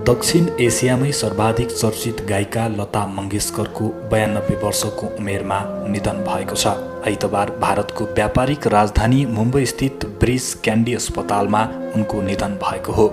दक्षिण एसियामै सर्वाधिक चर्चित गायिका लता मङ्गेशकरको 92 वर्षको उमेरमा निधन भएको छ। आइतबार भारतको व्यापारिक राजधानी मुम्बई स्थित ब्रिज क्यान्डी अस्पतालमा उनको निधन भएको हो।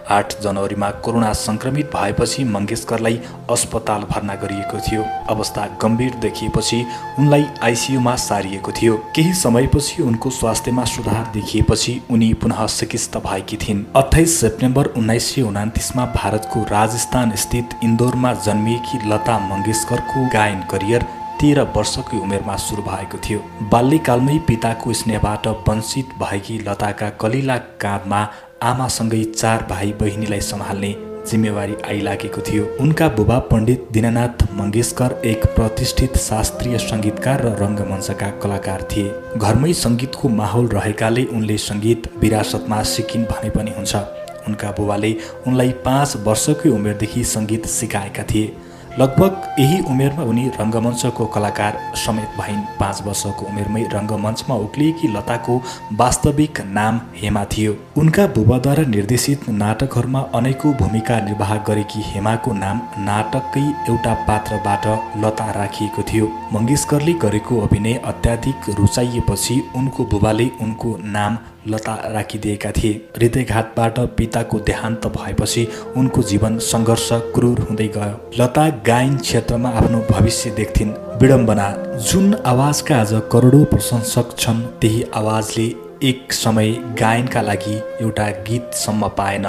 8 जनवरीमा कोरोना संक्रमित भएपछि मङ्गेशकरलाई अस्पताल भर्ना गरिएको थियो। अवस्था गम्भीर देखिएपछि उनलाई आइसियुमा सारिएको थियो। केही समयपछि उनको स्वास्थ्यमा सुधार देखिएपछि उनी पुनः चिकित्सित भएकी थिइन्। 28 सेप्टेम्बर 1929मा भारतको राजस्थान स्थित इन्दौरमा जन्मिएकी लता मङ्गेशकरको गायन करियर 13 वर्षकै उमेरमा सुरु भएको थियो। बाल्यकालमै पिताको स्नेहबाट वञ्चित भएकी लताका कलिला काँधमा आमासँगै 4 भाइ बहिनीलाई सम्हाल्ने जिम्मेवारी आइलागेको थियो। उनका बुबा पण्डित दीननाथ मङ्गेशकर एक प्रतिष्ठित शास्त्रीय सङ्गीतकार र रङ्गमञ्चका कलाकार थिए। घरमै सङ्गीतको माहौल रहेकाले उनले सङ्गीत विरासतमा सिकिन् भने पनि हुन्छ। उनका बुबाले उनलाई 5 वर्षकै उमेरदेखि सङ्गीत सिकाएका थिए। लगभग यही उमेरमा उनी रङ्गमञ्चको कलाकार समेत भइन्। 5 वर्षको उमेरमै रङ्गमञ्चमा उक्लिएकी लताको वास्तविक नाम हेमा थियो। उनका बुबाद्वारा निर्देशित नाटकहरूमा अनेकौं भूमिका निर्वाह गरेकी हेमाको नाम नाटककै एउटा पात्रबाट लता राखिएको थियो। मङ्गेशकरले गरेको अभिनय अत्याधिक रुचाइएपछि उनको बुबाले उनको नाम लता राखिदिएका थिए। हृदयघातबाट पिताको देहान्त भएपछि उनको जीवन सङ्घर्ष क्रूर हुँदै गयो। लता गायन क्षेत्रमा आफ्नो भविष्य देख्थिन्। विडम्बना, जुन आवाजका आज करोडौं प्रशंसक छन् त्यही आवाजले एक समय गायनका लागि एउटा गीतसम्म पाएन।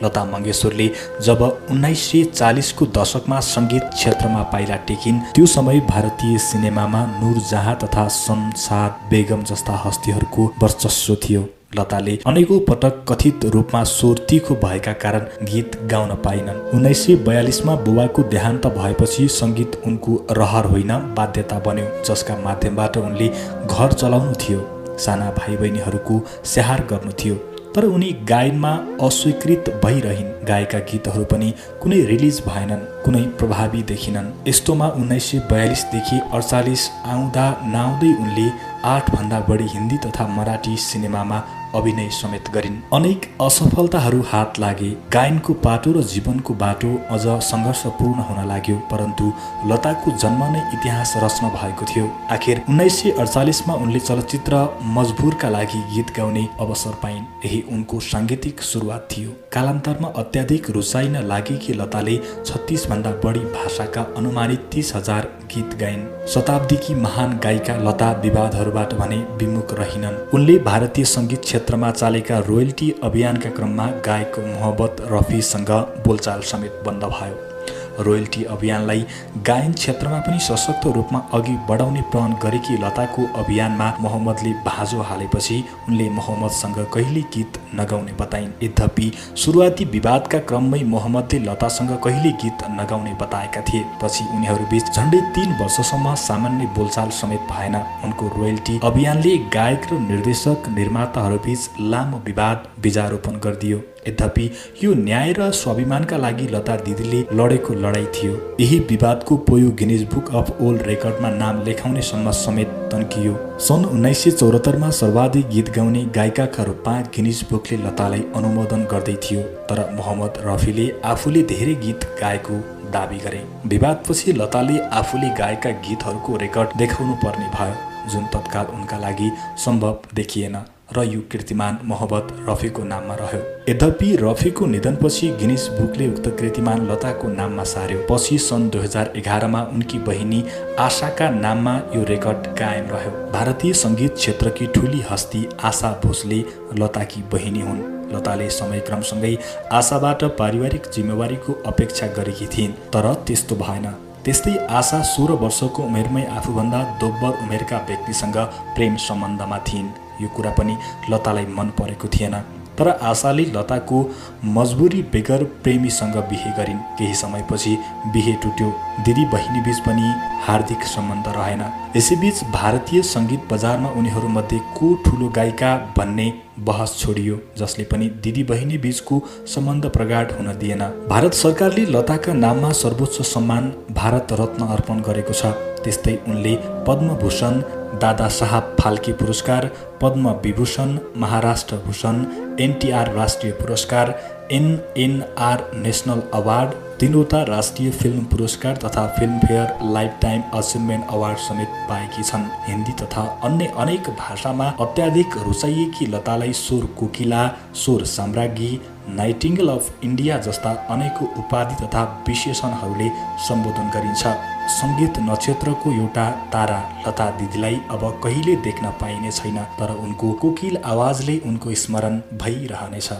लता मङ्गेशकरले जब 1940को दशकमा सङ्गीत क्षेत्रमा पाइला टेकिन् त्यो समय भारतीय सिनेमामा नूरजहाँ तथा शमशाद बेगम जस्ता हस्तीहरूको वर्चस्व थियो। लताले अनेकौं पटक कथित रूपमा स्वर तीखो भएका कारण गीत गाउन पाइनन्। 1942मा बुबाको देहान्त भएपछि सङ्गीत उनको रहर होइन बाध्यता बन्यो, जसका माध्यमबाट उनले घर चलाउनु थियो, साना भाइ बहिनीहरूको स्याहार गर्नु थियो। तर उनी गायनमा अस्वीकृत भइरहन्। गाएका गीतहरू पनि कुनै रिलिज भएनन्, कुनै प्रभावी देखिनन्। यस्तोमा 1942देखि 48 आउँदा नआउँदै उनले 8 भन्दा बढी हिन्दी तथा मराठी सिनेमामा अभिनय समेत गरिन्। अनेक असफलताहरू हात लागे। गायनको पाटो र जीवनको बाटो अझ सङ्घर्षपूर्ण हुन लाग्यो। परन्तु लताको जन्म नै इतिहास रच्न भएको थियो। आखिर 1948मा उनले चलचित्र मजबुरका लागि गीत गाउने अवसर पाइन्। यही उनको साङ्गीतिक सुरुवात थियो। कालान्तरमा अत्याधिक रुचाइन लागेकी लताले 36 भन्दा बढी भाषाका अनुमानित 30,000 गीत गाइन्। शताब्दीकी महान गायिका लता विवादहरूबाट भने विमुख रहिनन्। उनले भारतीय सङ्गीत क्षेत्रमा चालेका रोयल्टी अभियानका क्रममा गायक मोहम्मद रफीसँग बोलचाल समेत बन्द भयो। रोयल्टी अभियानलाई गायन क्षेत्रमा पनि सशक्त रूपमा अघि बढाउने प्रण गरेकी लताको अभियानमा मोहम्मदले भाँजो हालेपछि उनले मोहम्मदसँग कहिले गीत नगाउने बताइन्। यद्यपि सुरुवाती विवादका क्रममै मोहम्मदले लतासँग कहिले गीत नगाउने बताएका थिए। पछि उनीहरूबीच झन्डै 3 वर्षसम्म सामान्य बोलचाल समेत भएन। उनको रोयल्टी अभियानले गायक र निर्देशक निर्माताहरूबीच लामो विवाद बीजारोपण गरिदियो। यद्यपि यो न्याय र स्वाभिमानका लागि लता दिदीले लडेको लडाईँ थियो। यही विवादको पोयो गिनिज बुक अफ वर्ल्ड रेकर्डमा नाम लेखाउनेसम्म समेत तन्कियो। सन् 1974मा सर्वाधिक गीत गाउने गायिकाका रूपमा गिनिज बुकले लतालाई अनुमोदन गर्दै थियो। तर मोहम्मद रफीले आफूले धेरै गीत गाएको दाबी गरे। विवादपछि लताले आफूले गाएका गीतहरूको रेकर्ड देखाउनु पर्ने भयो, जुन तत्काल उनका लागि सम्भव देखिएन र यो कीर्तिमान मोहम्मद रफीको नाममा रह्यो। यद्यपि रफीको निधनपछि गिनिज बुकले उक्त कीर्तिमान लताको नाममा सार्यो। पछि सन् 2011मा उनकी बहिनी आशाका नाममा यो रेकर्ड कायम रह्यो। भारतीय सङ्गीत क्षेत्रकी ठुली हस्ती आशा भोसले लताकी बहिनी हुन्। लताले समयक्रमसँगै आशाबाट पारिवारिक जिम्मेवारीको अपेक्षा गरेकी थिइन्, तर त्यस्तो भएन। त्यस्तै आशा 16 वर्षको उमेरमै आफूभन्दा दोब्बर उमेरका व्यक्तिसँग प्रेम सम्बन्धमा थिइन्। यो कुरा पनि लतालाई मन परेको थिएन। तर आशाले लताको मजबुरी बेगर प्रेमीसँग बिहे गरिन्। केही समयपछि बिहे टुट्यो। दिदी बहिनी बीच पनि हार्दिक सम्बन्ध रहेन। यसैबीच भारतीय सङ्गीत बजारमा उनीहरूमध्ये को ठुलो गायिका भन्ने बहस छोडियो, जसले पनि दिदी बहिनी बीचको सम्बन्ध प्रगाढ हुन दिएन। भारत सरकारले लताका नाममा सर्वोच्च सम्मान भारत रत्न अर्पण गरेको छ। त्यस्तै उनले पद्मभूषण, दादा साहब फाल्के पुरस्कार, पद्म विभूषण, महाराष्ट्र भूषण, एनटीआर राष्ट्रिय पुरस्कार, एनएनआर नेशनल अवार्ड, 3वटा राष्ट्रिय फिल्म पुरस्कार तथा फिल्मफेयर लाइफटाइम अचिभमेन्ट अवार्ड समेत पाएकी छन्। हिन्दी तथा अन्य अनेक भाषामा अत्याधिक रुचाइएकी लतालाई स्वर कोकिला, स्वर साम्राज्ञी, नाइटिङ्गेल अफ इन्डिया जस्ता अनेकौं उपाधि तथा विशेषणहरूले सम्बोधन गरिन्छ। सङ्गीत नक्षत्रको एउटा तारा लता दिदीलाई अब कहिले देख्न पाइने छैन, तर उनको कोकिल आवाजले उनको स्मरण भइरहनेछ।